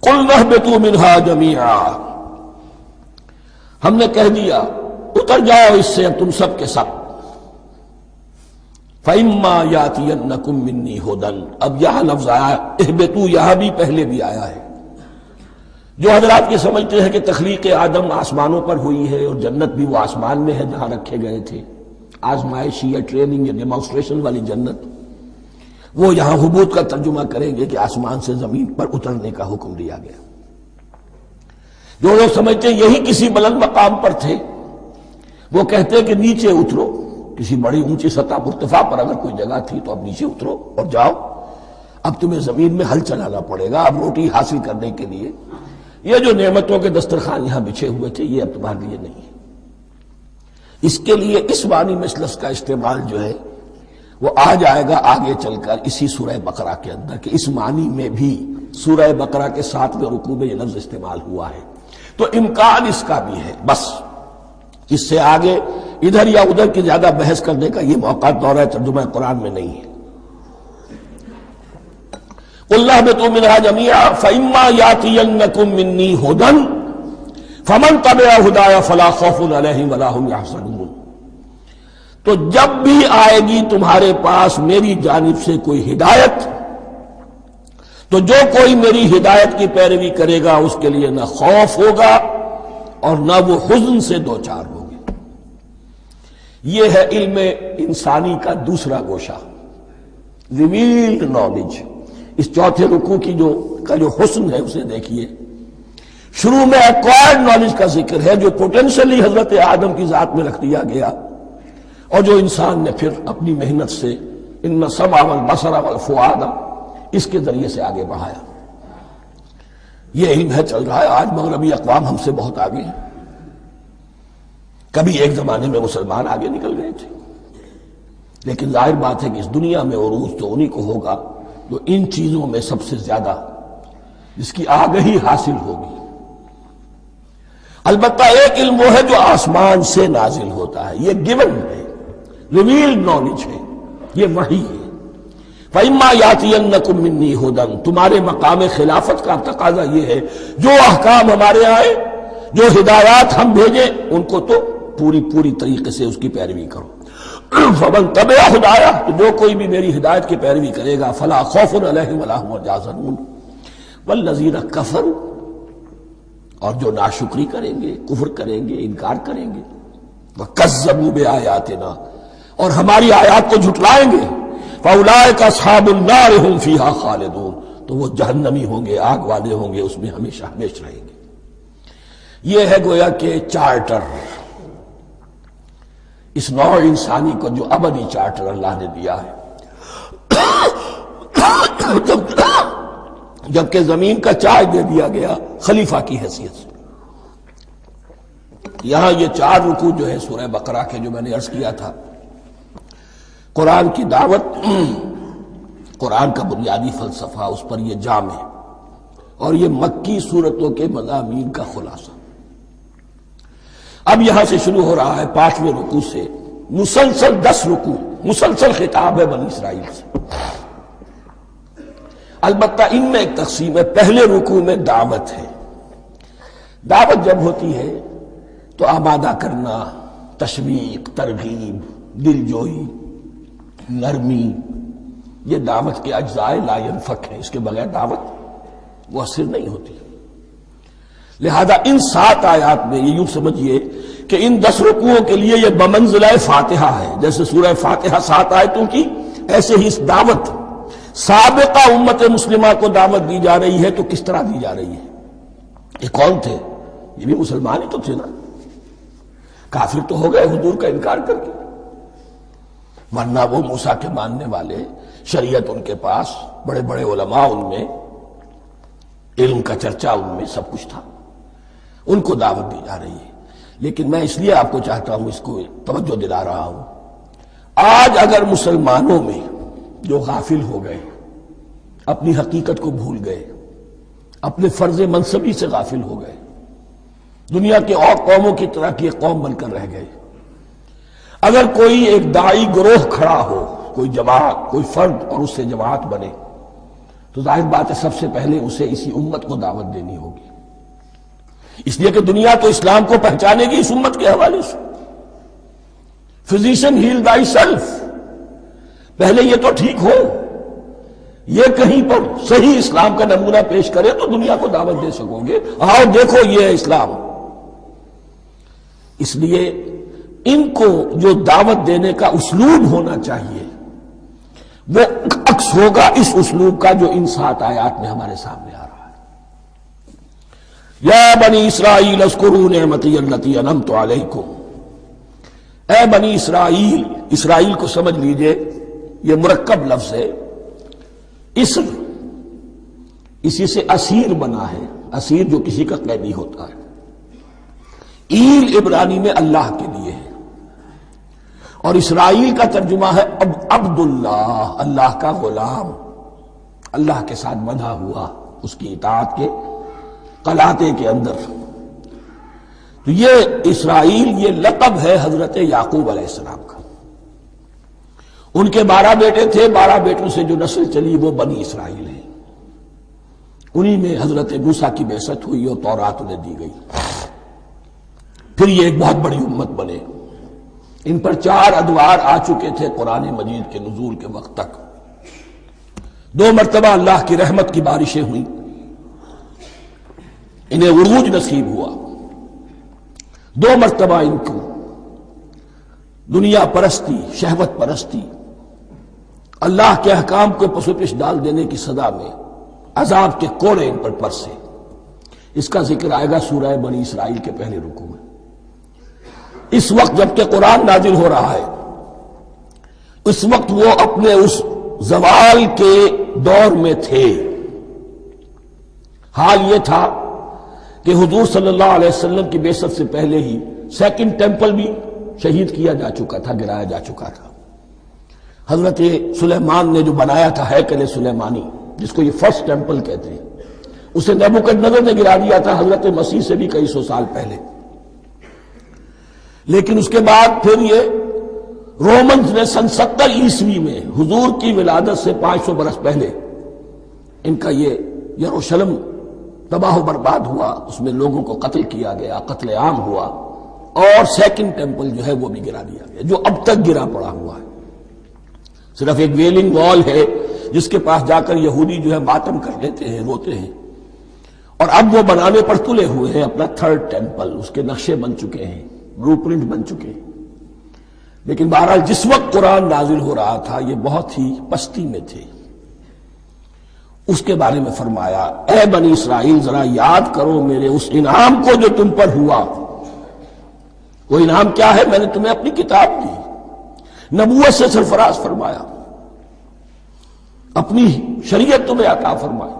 قُلْنَا اهْبِطُوا مِنْهَا جَمِيعًا، ہم نے کہہ دیا اتر جاؤ اس سے اب تم سب کے سب. فَإِمَّا يَأْتِيَنَّكُم مِّنِّي هُدًى، اب یہاں لفظ آیا اہبطوا، یہاں بھی پہلے بھی آیا ہے. جو حضرات یہ سمجھتے ہیں کہ تخلیق آدم آسمانوں پر ہوئی ہے اور جنت بھی وہ آسمان میں ہے جہاں رکھے گئے تھے، آزمائشی یا ٹریننگ یا ڈیمانسٹریشن والی جنت، وہ یہاں حبوط کا ترجمہ کریں گے کہ آسمان سے زمین پر اترنے کا حکم دیا گیا. جو لوگ سمجھتے ہیں یہی کسی بلند مقام پر تھے، وہ کہتے ہیں کہ نیچے اترو، کسی بڑی اونچی سطح مرتفع پر اگر کوئی جگہ تھی تو اب نیچے اترو اور جاؤ، اب تمہیں زمین میں ہل چلانا پڑے گا اب روٹی حاصل کرنے کے لیے. یہ جو نعمتوں کے دسترخوان یہاں بچھے ہوئے تھے یہ اب تمہارے لیے نہیں ہے. اس کے لیے اس معنی میں اس لفظ کا استعمال جو ہے وہ آ جائے گا آگے چل کر اسی سورہ بقرہ کے اندر، کہ اس معنی میں بھی سورہ بقرہ کے 7ویں رکوع میں یہ لفظ استعمال ہوا ہے. تو امکان اس کا بھی ہے، بس اس سے آگے ادھر یا ادھر کی زیادہ بحث کرنے کا یہ موقع دورہ ترجمہ قرآن میں نہیں ہے. قُلْ اهْبِطُوا مِنْهَا جَمِيعًا فَإِمَّا يَأْتِيَنَّكُم مِّنِّي هُدًى فَمَن تَبِعَ هُدَايَ فَلَا خَوْفٌ عَلَيْهِمْ وَلَا هُمْ يَحْزَنُونَ. تو جب بھی آئے گی تمہارے پاس میری جانب سے کوئی ہدایت، تو جو کوئی میری ہدایت کی پیروی کرے گا اس کے لیے نہ خوف ہوگا اور نہ وہ حزن سے دوچار ہوگے. یہ ہے علم انسانی کا دوسرا گوشہ، ریویلڈ نالج. اس چوتھے رکوع کی جو حسن ہے اسے دیکھیے. شروع میں ایکوائرڈ نالج کا ذکر ہے جو پوٹینشلی حضرت آدم کی ذات میں رکھ دیا گیا اور جو انسان نے پھر اپنی محنت سے ان السمع والبصر والفؤاد اس کے ذریعے سے آگے بڑھایا. یہ علم ہے چل رہا ہے. آج مغربی اقوام ہم سے بہت آگے ہیں. کبھی ایک زمانے میں مسلمان آگے نکل گئے تھے، لیکن ظاہر بات ہے کہ اس دنیا میں عروج تو انہی کو ہوگا جو ان چیزوں میں سب سے زیادہ جس کی آگہی حاصل ہوگی. البتہ ایک علم وہ ہے جو آسمان سے نازل ہوتا ہے، یہ گیون ہے، ریویلڈ نالج ہے، یہ وحی ہے. فَإِمَّا يَأْتِيَنَّكُم مِّنِّي هُدًى، تمہارے مقام خلافت کا تقاضا یہ ہے جو احکام ہمارے آئے، جو ہدایات ہم بھیجیں ان کو تو پوری طریقے سے اس کی پیروی کرو. فمن تبع ہدایا، تو جو کوئی بھی میری ہدایت کی پیروی کرے گا فلا خوف علیہم ولا هم يحزنون. والذین کفروا، اور جو ناشکری کریں گے، کفر کریں گے، انکار کریں گے، وکذبوا بآیاتنا، اور ہماری آیات کو جھٹلائیں گے، فاولئک اصحاب النار هم فیہا خالدون، تو وہ جہنمی ہوں گے، آگ والے ہوں گے، اس میں ہمیشہ ہمیشہ رہیں گے. یہ ہے گویا کہ چارٹر، اس نوع انسانی کو جو ابدی چارٹر اللہ نے دیا ہے. جبکہ زمین کا چارج دے دیا گیا خلیفہ کی حیثیت سے. یہاں یہ 4 رکوع جو ہے سورہ بقرہ کے جو میں نے عرض کیا تھا، قرآن کی دعوت، قرآن کا بنیادی فلسفہ، اس پر یہ جام ہے، اور یہ مکی سورتوں کے مضامین کا خلاصہ. اب یہاں سے شروع ہو رہا ہے 5ویں رکوع سے مسلسل 10 رکوع، مسلسل خطاب ہے بنی اسرائیل سے. البتہ ان میں ایک تقسیم ہے. پہلے رکوع میں دعوت ہے. دعوت جب ہوتی ہے تو آمادہ کرنا، تشویق، ترغیب، دل جوئی، نرمی، یہ دعوت کے اجزاء لا ينفک ہیں. اس کے بغیر دعوت مؤثر نہیں ہوتی. لہذا ان 7 آیات میں یہ یوں سمجھیے کہ ان 10 رکوعوں کے لیے یہ بمنزلہ فاتحہ ہے. جیسے سورہ فاتحہ 7 آیتوں کی، ایسے ہی اس دعوت سابقہ امت مسلمہ کو دعوت دی جا رہی ہے. تو کس طرح دی جا رہی ہے؟ یہ کون تھے؟ یہ بھی مسلمان ہی تو تھے نا. کافر تو ہو گئے حضور کا انکار کر کے، ورنہ وہ موسیٰ کے ماننے والے، شریعت ان کے پاس، بڑے بڑے علماء ان میں، علم کا چرچا ان میں، سب کچھ تھا. ان کو دعوت دی جا رہی ہے. لیکن میں اس لیے آپ کو چاہتا ہوں، اس کو توجہ دلا رہا ہوں، آج اگر مسلمانوں میں جو غافل ہو گئے، اپنی حقیقت کو بھول گئے، اپنے فرض منصبی سے غافل ہو گئے، دنیا کے اور قوموں کی طرح کی ایک قوم بن کر رہ گئے، اگر کوئی ایک داعی گروہ کھڑا ہو، کوئی جماعت، کوئی فرد، اور اس سے جماعت بنے، تو ظاہر بات ہے سب سے پہلے اسے اسی امت کو دعوت دینی ہوگی، اس لیے کہ دنیا تو اسلام کو پہچانے گی اس امت کے حوالے سے۔ فزیشین ہیل تھائی سیلف، پہلے یہ تو ٹھیک ہو، یہ کہیں پر صحیح اسلام کا نمونہ پیش کرے تو دنیا کو دعوت دے سکو گے، آؤ دیکھو یہ ہے اسلام۔ اس لیے ان کو جو دعوت دینے کا اسلوب ہونا چاہیے وہ عکس ہوگا اس اسلوب کا جو ان 7 آیات میں ہمارے سامنے آ رہا ہے۔ یا بنی اسرائیل اذکروا نعمتی التی انعمت علیکم، اے بنی اسرائیل، اسرائیل کو سمجھ لیجئے یہ مرکب لفظ ہے، اسم اسی سے اسیر بنا ہے، اسیر جو کسی کا قیدی ہوتا ہے، ایل عبرانی میں اللہ کے لیے ہے، اور اسرائیل کا ترجمہ ہے عبداللہ، اللہ کا غلام، اللہ کے ساتھ بندھا ہوا اس کی اطاعت کے قلاتے کے اندر۔ تو یہ اسرائیل یہ لقب ہے حضرت یعقوب علیہ السلام کا، ان کے 12 بیٹے تھے، 12 بیٹوں سے جو نسل چلی وہ بنی اسرائیل ہے، انہی میں حضرت موسیٰ کی بعثت ہوئی اور تورات انہیں دی گئی، پھر یہ ایک بہت بڑی امت بنے۔ ان پر 4 ادوار آ چکے تھے قرآن مجید کے نزول کے وقت تک، 2 مرتبہ اللہ کی رحمت کی بارشیں ہوئیں، انہیں عروج نصیب ہوا، 2 مرتبہ ان کو دنیا پرستی، شہوت پرستی، اللہ کے احکام کو پس و پیش ڈال دینے کی سزا میں عذاب کے کوڑے ان پر برسے۔ اس کا ذکر آئے گا سورہ بنی اسرائیل کے پہلے رکوع میں۔ اس وقت جبکہ قرآن نازل ہو رہا ہے، اس وقت وہ اپنے اس زوال کے دور میں تھے۔ حال یہ تھا کہ حضور صلی اللہ علیہ وسلم کی بعثت سے پہلے ہی 2nd ٹیمپل بھی شہید کیا جا چکا تھا، گرایا جا چکا تھا۔ حضرت سلیمان نے جو بنایا تھا ہیکل سلیمانی، جس کو یہ 1st ٹیمپل کہتے ہیں، اسے نبوکدنضر نے گرا دیا تھا حضرت مسیح سے بھی کئی سو سال پہلے۔ لیکن اس کے بعد پھر یہ رومنز نے سن 70 عیسوی میں حضور کی ولادت سے 500 برس پہلے ان کا یہ یروشلم تباہ و برباد ہوا، اس میں لوگوں کو قتل کیا گیا، قتل عام ہوا، اور 2nd ٹیمپل جو ہے وہ بھی گرا دیا گیا، جو اب تک گرا پڑا ہوا ہے۔ صرف ایک ویلنگ وال ہے جس کے پاس جا کر یہودی جو ہے ماتم کر لیتے ہیں، روتے ہیں، اور اب وہ بنانے پر تلے ہوئے ہیں اپنا 3rd ٹیمپل، اس کے نقشے بن چکے ہیں، بلو پرنٹ بن چکے ہیں۔ لیکن بہرحال جس وقت قرآن نازل ہو رہا تھا یہ بہت ہی پستی میں تھے۔ اس کے بارے میں فرمایا، اے بنی اسرائیل ذرا یاد کرو میرے اس انعام کو جو تم پر ہوا۔ وہ انعام کیا ہے؟ میں نے تمہیں اپنی کتاب دی، نبوت سے سرفراز فرمایا، اپنی شریعت تمہیں عطا فرمائی،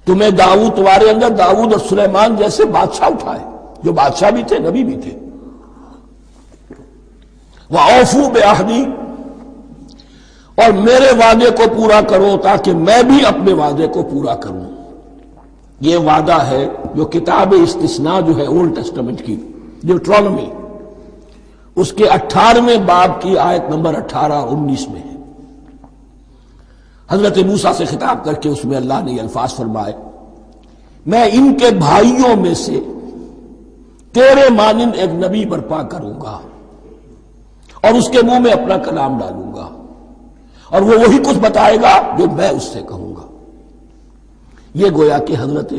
تمہیں داؤد، تمہارے اندر داؤد اور سلیمان جیسے بادشاہ اٹھائے جو بادشاہ بھی تھے، نبی بھی تھے۔ وَأَوْفُوا بِعَهْدِي، اور میرے وعدے کو پورا کرو تاکہ میں بھی اپنے وعدے کو پورا کروں۔ یہ وعدہ ہے جو کتاب استثناء جو ہے اولڈ ٹیسٹمنٹ کی، ڈیوٹرانومی، اس کے 18ویں باب کی آیت نمبر 18 اور 19 میں ہے۔ حضرت موسیٰ سے خطاب کر کے اس میں اللہ نے یہ الفاظ فرمائے، میں ان کے بھائیوں میں سے تیرے مانند ایک نبی برپا کروں گا اور اس کے منہ میں اپنا کلام ڈالوں گا، اور وہ وہی کچھ بتائے گا جو میں اس سے کہوں گا۔ یہ گویا کہ حضرت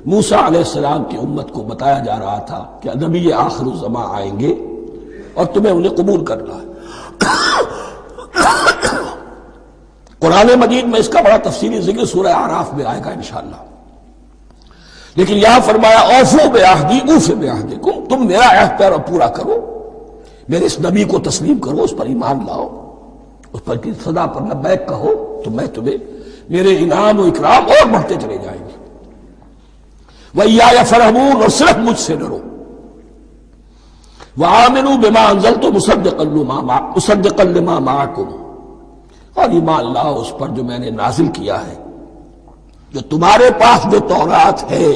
موسیٰ علیہ السلام کی امت کو بتایا جا رہا تھا کہ نبی آخر الزماں آئیں گے اور تمہیں انہیں قبول کرنا ہے۔ قرآن مجید میں اس کا بڑا تفصیلی ذکر سورہ اعراف میں آئے گا انشاءاللہ، لیکن یہاں فرمایا اوفوا بعہدی اوف بعہدکم، تم میرا عہد پورا کرو، میرے اس نبی کو تسلیم کرو، اس پر ایمان لاؤ، اس پر کی صدا پر لبیک کہو، تو میں تمہیں میرے انعام و اکرام اور بڑھتے چلے جائیں گے۔ وَإِيَّايَ فَارْهَبُونِ، اور صرف مجھ سے ڈرو۔ وَآمِنُوا بِمَا أَنزَلْتُ مُصَدِّقًا لِمَا مَعَكُمْ، اور ایمان لاؤ اس پر جو میں نے نازل کیا ہے، جو تمہارے پاس جو تورات ہے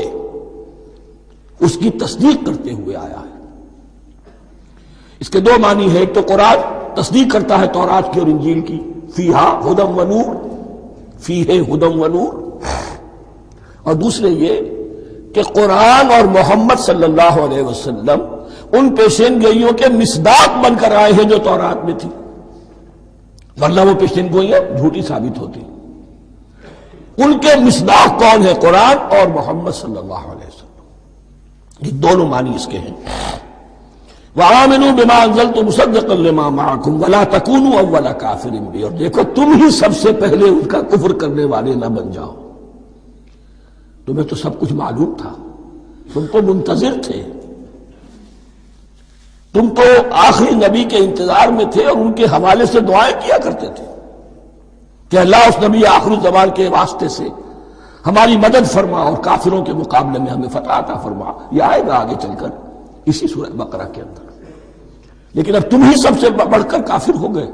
اس کی تصدیق کرتے ہوئے آیا ہے۔ اس کے 2 معنی ہے، ایک تو قرآن تصدیق کرتا ہے تورات کی اور انجیل کی، فیہا ہدی و نور، فیہ ھدی و نور، اور دوسرے یہ کہ قرآن اور محمد صلی اللہ علیہ وسلم ان پیشین گوئیوں کے مصداق بن کر آئے ہیں جو تورات میں تھی، ورنہ وہ پیشین گوئیاں جھوٹی ثابت ہوتی۔ ان کے مصداق کون ہے؟ قرآن اور محمد صلی اللہ علیہ وسلم، یہ دونوں معنی اس کے ہیں۔ وَآمِنُوا بِمَا أَنزَلْتُ مُصَدِّقًا لِمَا مَعَكُمْ وَلَا تَكُونُوا أَوَّلَ كَافِرٍ بِهِ، اور دیکھو تم ہی سب سے پہلے ان کا کفر کرنے والے نہ بن جاؤ۔ تمہیں تو سب کچھ معلوم تھا، تم تو منتظر تھے، تم تو آخری نبی کے انتظار میں تھے اور ان کے حوالے سے دعائیں کیا کرتے تھے کہ اللہ اس نبی آخری زمان کے واسطے سے ہماری مدد فرما اور کافروں کے مقابلے میں ہمیں فتح عطا فرما۔ یہ آئے گا آگے چل کر اسی سورہ بقرہ کے اندر۔ لیکن اب تم ہی سب سے بڑھ کر کافر ہو گئے،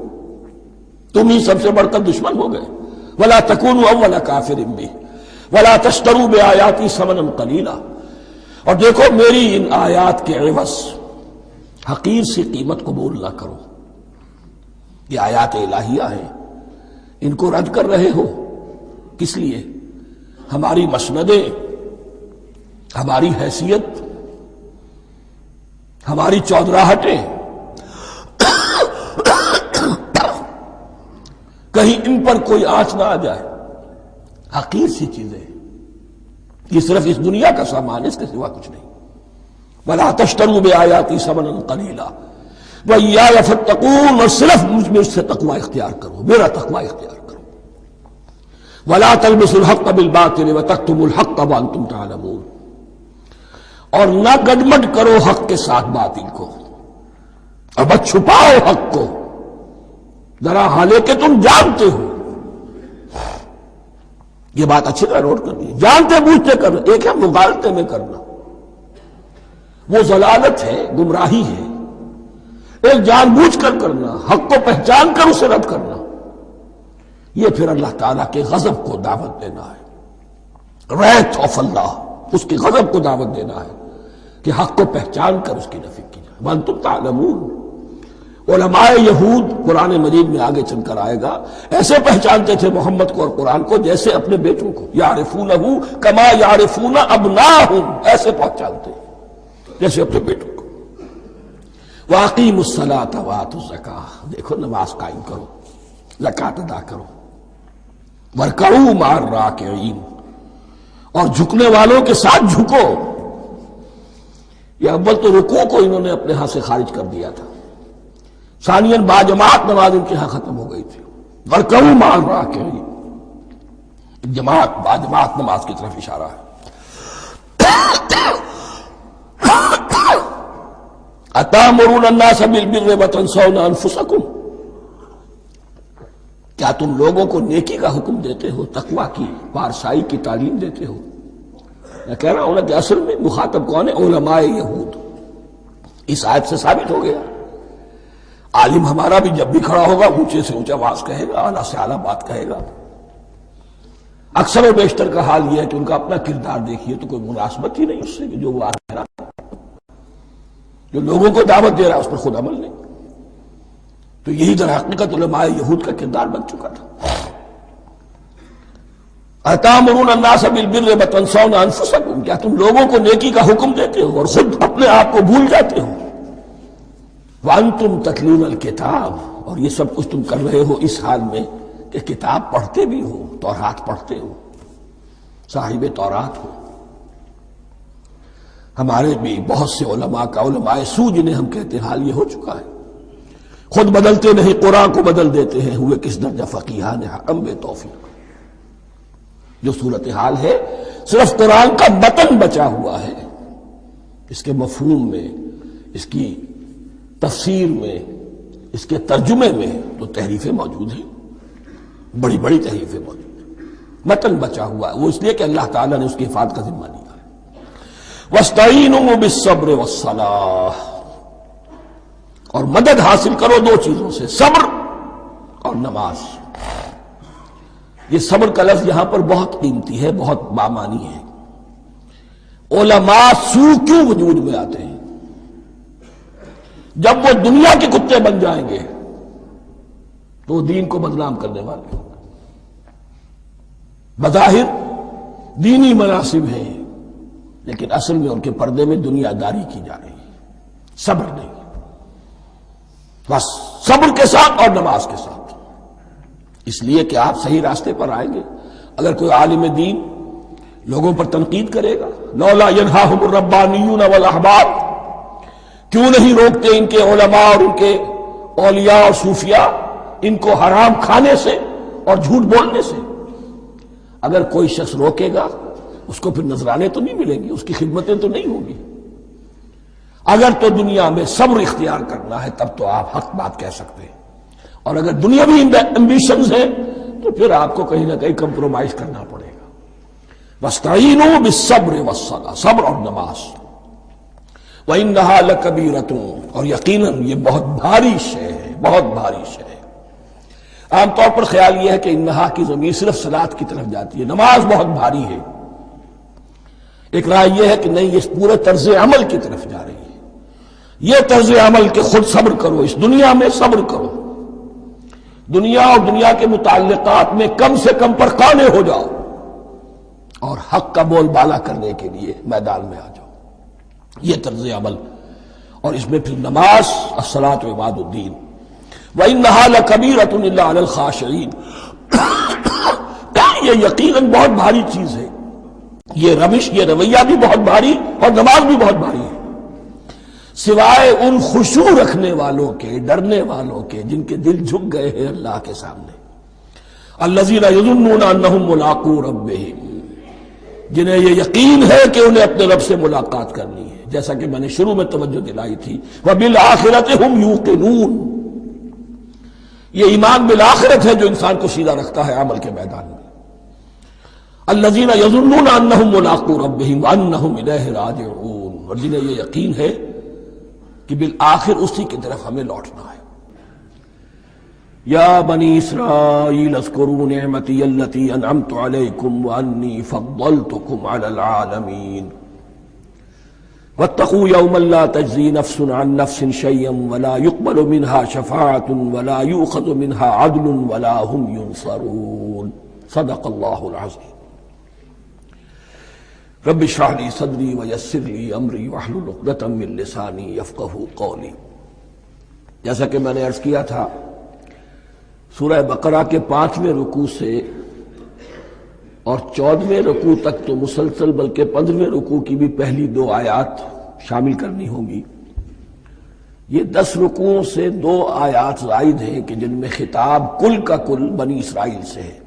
تم ہی سب سے بڑھ کر دشمن ہو گئے۔ وَلَا تَكُونُوا أَوَّلَ كَافِرٍ بِهِ وَلَا تَشْتَرُوا بِآيَاتِي ثَمَنًا قَلِيلًا، اور دیکھو میری ان آیات کے عوض حقیر سی قیمت قبول نہ کرو۔ یہ آیات الہیہ ہیں، ان کو رد کر رہے ہو کس لیے؟ ہماری مسندیں، ہماری حیثیت، ہماری چودراہٹیں، کہیں ان پر کوئی آنچ نہ آ جائے۔ حقیر سی چیزیں، یہ صرف اس دنیا کا سامان، اس کے سوا کچھ نہیں۔ وَلَا تَشْتَرُوا بِآيَاتِي ثَمَنًا قَلِيلًا وَإِيَّايَ فَاتَّقُونِ، اور صرف مجھ سے تقوی اختیار کرو، میرا تقوی اختیار کرو۔ وَلَا تَلْبِسُوا الْحَقَّ بِالْبَاطِلِ وَتَكْتُمُوا الْحَقَّ وَأَنْتُمْ تَعْلَمُونَ، اور نہ گڈمڈ کرو حق کے ساتھ باطل کو، اور بس چھپاؤ حق کو، ذرا حالانکہ تم جانتے ہو۔ یہ بات اچھی طرح نوٹ کرنی ہے، جانتے بوجھتے کرنا، ایک ہے مغالطے میں کرنا، وہ ضلالت ہے، گمراہی ہے۔ ایک جان بوجھ کر کرنا، حق کو پہچان کر اسے رد کرنا، یہ پھر اللہ تعالیٰ کے غضب کو دعوت دینا ہے، ریت آف اللہ، اس کے غضب کو دعوت دینا ہے کہ حق کو پہچان کر اس کی نفی کی جائے۔ وَأَنْتُمْ تَعْلَمُونَ، علماء یہود قرآن مجید میں آگے چل کر آئے گا، ایسے پہچانتے تھے محمد کو اور قرآن کو جیسے اپنے بیٹوں کو، یعرفونہ کما یعرفون ابناہم، ایسے پہچانتے جیسے اپنے بیٹوں کو۔ وَأَقِیمُوا الصَّلَاةَ وَآتُوا الزَّکَاةَ، دیکھو نماز قائم کرو، زکوٰۃ ادا کرو۔ وَارْکَعُوا مَعَ الرَّاکِعِینَ، اور جھکنے والوں کے ساتھ جھکو۔ یہ اول تو رکوع کو انہوں نے اپنے ہاں سے خارج کر دیا تھا، ثانیاً باجماعت نماز ان کے ہاں ختم ہو گئی تھی۔ وَارْکَعُوا مَعَ الرَّاکِعِینَ، جماعت باجماعت نماز کی طرف اشارہ ہے۔ أَتَأْمُرُونَ النَّاسَ بِالْبِرِّ وَتَنْسَوْنَ أَنفُسَكُمْ، کیا تم لوگوں کو نیکی کا حکم دیتے ہو، تقویٰ کی، پارسائی کی تعلیم دیتے ہو؟ میں کہہ رہا ہوں نا کہ اصل میں مخاطب کون ہے؟ علماء یہود۔ اس آیت سے ثابت ہو گیا عالم ہمارا بھی جب بھی کھڑا ہوگا اونچے سے اونچا آواز کہے گا، اعلیٰ سے اعلیٰ بات کہے گا۔ اکثر و بیشتر کا حال یہ ہے کہ ان کا اپنا کردار دیکھیے تو کوئی مناسبت ہی نہیں اس سے کہ جو وہ کہہ رہا ہے، جو لوگوں کو دعوت دے رہا ہے اس پر خود عمل نہیں۔ تو یہی در حقیقت علماء یہود کا کردار بن چکا تھا۔ أَتَأْمُرُونَ النَّاسَ بِالْبِرِّ وَتَنْسَوْنَ أَنفُسَكُمْ، کیا تم لوگوں کو نیکی کا حکم دیتے ہو اور خود اپنے آپ کو بھول جاتے ہو؟ وَأَنْتُمْ تَتْلُونَ الْكِتَابَ، اور یہ سب کچھ تم کر رہے ہو اس حال میں کہ کتاب پڑھتے بھی ہو، تورات پڑھتے ہو، صاحب تورات ہو۔ ہمارے بھی بہت سے علماء کا، علماء سو جنہیں ہم کہتے ہیں، حال یہ ہو چکا ہے، خود بدلتے نہیں قرآن کو بدل دیتے ہیں، ہوئے کس درجہ فقیہان حرم بے توفیق۔ جو صورتحال ہے صرف قرآن کا متن بچا ہوا ہے، اس کے مفہوم میں، اس کی تفسیر میں، اس کے ترجمے میں تو تحریفیں موجود ہیں، بڑی بڑی تحریفیں موجود ہیں، متن بچا ہوا ہے، وہ اس لیے کہ اللہ تعالیٰ نے اس کی حفاظت کا ذمہ لیا ہے۔ وَاسْتَعِینُوا بِالصَّبْرِ وَالصَّلَاةِ، اور مدد حاصل کرو دو چیزوں سے، صبر اور نماز۔ یہ صبر کا لفظ یہاں پر بہت قیمتی ہے، بہت بامانی ہے۔ علماء سو کیوں وجود میں آتے ہیں؟ جب وہ دنیا کے کتے بن جائیں گے تو دین کو بدنام کرنے والے ہوں گے۔ بظاہر دینی مناسب ہیں، لیکن اصل میں ان کے پردے میں دنیا داری کی جا رہی ہے، صبر نہیں، بس صبر کے ساتھ اور نماز کے ساتھ، اس لیے کہ آپ صحیح راستے پر آئیں گے۔ اگر کوئی عالم دین لوگوں پر تنقید کرے گا، لولا ینہاہم الربانیون والاحبار، کیوں نہیں روکتے ان کے علماء اور ان کے اولیاء اور صوفیاء ان کو حرام کھانے سے اور جھوٹ بولنے سے؟ اگر کوئی شخص روکے گا اس کو پھر نذرانے تو نہیں ملیں گے، اس کی خدمتیں تو نہیں ہوں گی۔ اگر تو دنیا میں صبر اختیار کرنا ہے تب تو آپ حق بات کہہ سکتے ہیں، اور اگر دنیاوی ایمبیشنز ہیں تو پھر آپ کو کہیں نہ کہیں کمپرومائز کرنا پڑے گا۔ وَاسْتَعِینُوا بِالصَّبْرِ وَالصَّلَاةِ، صبر اور نماز۔ وَإِنَّهَا لَكَبِیرَةٌ، اور یقیناً یہ بہت بھاری شے ہے، بہت بھاری شے ہے۔ عام طور پر خیال یہ ہے کہ انہا کی ضمیر صرف صلاۃ کی طرف جاتی ہے، نماز بہت بھاری ہے۔ ایک رائے یہ ہے کہ نہیں، یہ پورے طرز عمل کی طرف جا رہی ہے، یہ طرز عمل کہ خود صبر کرو، اس دنیا میں صبر کرو، دنیا اور دنیا کے متعلقات میں کم سے کم پر قانے ہو جاؤ، اور حق کا بول بالا کرنے کے لیے میدان میں آ جاؤ، یہ طرز عمل۔ اور اس میں پھر نماز، الصلاۃ عماد الدین۔ وَإِنَّهَا لَكَبِيرَةٌ إِلَّا عَلَى الْخَاشِعِينَ، یہ یقیناً بہت بھاری چیز ہے، یہ روش، یہ رویہ بھی بہت بھاری اور نماز بھی بہت بھاری ہے، سوائے ان خشوع رکھنے والوں کے، ڈرنے والوں کے، جن کے دل جھک گئے ہیں اللہ کے سامنے۔ الَّذِينَ يَظُنُّونَ أَنَّهُمْ مُلَاقُو رَبِّهِمْ، جنہیں یہ یقین ہے کہ انہیں اپنے رب سے ملاقات کرنی ہے، جیسا کہ میں نے شروع میں توجہ دلائی تھی، وَبِالْآخِرَةِ هُمْ يُوقِنُونَ، یہ ایمان بالآخرت ہے جو انسان کو سیدھا رکھتا ہے عمل کے میدان میں۔ الذین یظنون انہم ملاقو ربہم وانہم الیہ راجعون، اور جنہیں یہ یقین ہے کہ بالآخر اسی کی طرف ہمیں لوٹنا ہے۔ یا بنی اسرائیل اذکروا نعمتی التی انعمت علیکم وانی فضلتکم علی العالمین واتقوا یوما لا تجزی نفس عن نفس شیئا ولا يقبل منها شفاعة ولا يؤخذ منها عدل ولا هم ينصرون۔ صدق اللہ العظیم۔ رب اشرح لي صدری ویسر لي امری واحلل عقدۃ من لسانی یفقہوا قولی۔ جیسا کہ میں نے عرض کیا تھا، سورہ بقرہ کے 5ویں رکوع سے اور 14ویں رکوع تک تو مسلسل، بلکہ 15ویں رکوع کی بھی پہلی 2 آیات شامل کرنی ہوں گی۔ یہ 10 رکوعوں سے 2 آیات زائد ہیں کہ جن میں خطاب کل کا کل بنی اسرائیل سے ہے۔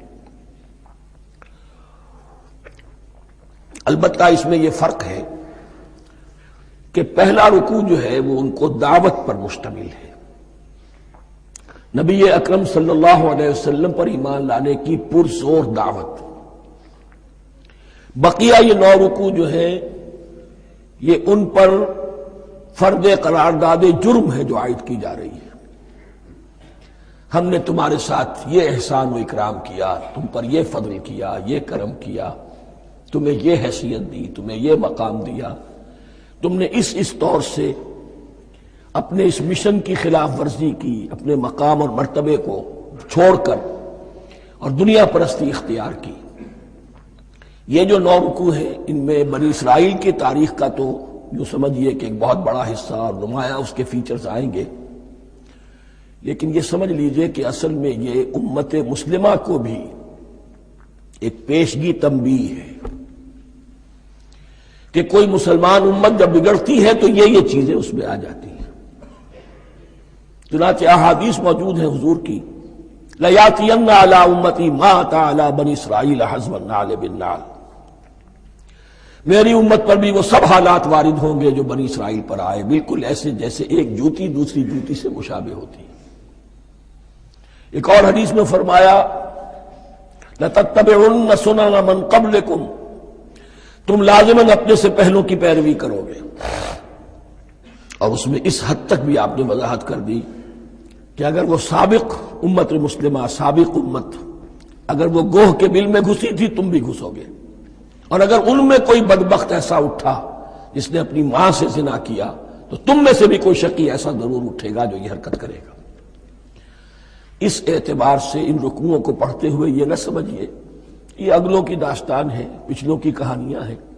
البتہ اس میں یہ فرق ہے کہ پہلا رکوع جو ہے وہ ان کو دعوت پر مشتمل ہے، نبی اکرم صلی اللہ علیہ وسلم پر ایمان لانے کی پرزور دعوت۔ بقیہ یہ 9 رکوع جو ہے یہ ان پر فرد قرارداد جرم ہے جو عائد کی جا رہی ہے۔ ہم نے تمہارے ساتھ یہ احسان و اکرام کیا، تم پر یہ فضل کیا، یہ کرم کیا، تمہیں یہ حیثیت دی، تمہیں یہ مقام دیا، تم نے اس طور سے اپنے اس مشن کی خلاف ورزی کی، اپنے مقام اور مرتبے کو چھوڑ کر اور دنیا پرستی اختیار کی۔ یہ جو 9 رکوع ہیں ان میں بنی اسرائیل کی تاریخ کا تو یوں سمجھیے کہ ایک بہت بڑا حصہ اور نمایاں اس کے فیچرز آئیں گے، لیکن یہ سمجھ لیجئے کہ اصل میں یہ امت مسلمہ کو بھی ایک پیشگی تنبیہ ہے کہ کوئی مسلمان امت جب بگڑتی ہے تو یہ چیزیں اس میں آ جاتی ہیں۔ چنانچہ احادیث موجود ہیں حضور کی، لَيَأْتِيَنَّ عَلَىٰ أُمَّتِي مَا أَتَىٰ عَلَىٰ بَنِي إِسْرَائِيلَ حَزْوَ النَّعْلِ بِالنَّعْلِ، میری امت پر بھی وہ سب حالات وارد ہوں گے جو بنی اسرائیل پر آئے، بالکل ایسے جیسے ایک جوتی دوسری جوتی سے مشابہ ہوتی ہے۔ ایک اور حدیث میں فرمایا لَتَتَّبِعُنَّ سُنَنَ مَنْ قَبْلِكُمْ، تم لازماً اپنے سے پہلوں کی پیروی کرو گے۔ اور اس میں اس حد تک بھی آپ نے وضاحت کر دی کہ اگر وہ سابق امت مسلمہ، سابق امت، اگر وہ گوہ کے بل میں گھسی تھی تم بھی گھسو گے، اور اگر ان میں کوئی بدبخت ایسا اٹھا جس نے اپنی ماں سے زنا کیا تو تم میں سے بھی کوئی شقی ایسا ضرور اٹھے گا جو یہ حرکت کرے گا۔ اس اعتبار سے ان رکوعوں کو پڑھتے ہوئے یہ نہ سمجھیے یہ اگلوں کی داستان ہے، پچھلوں کی کہانیاں ہیں۔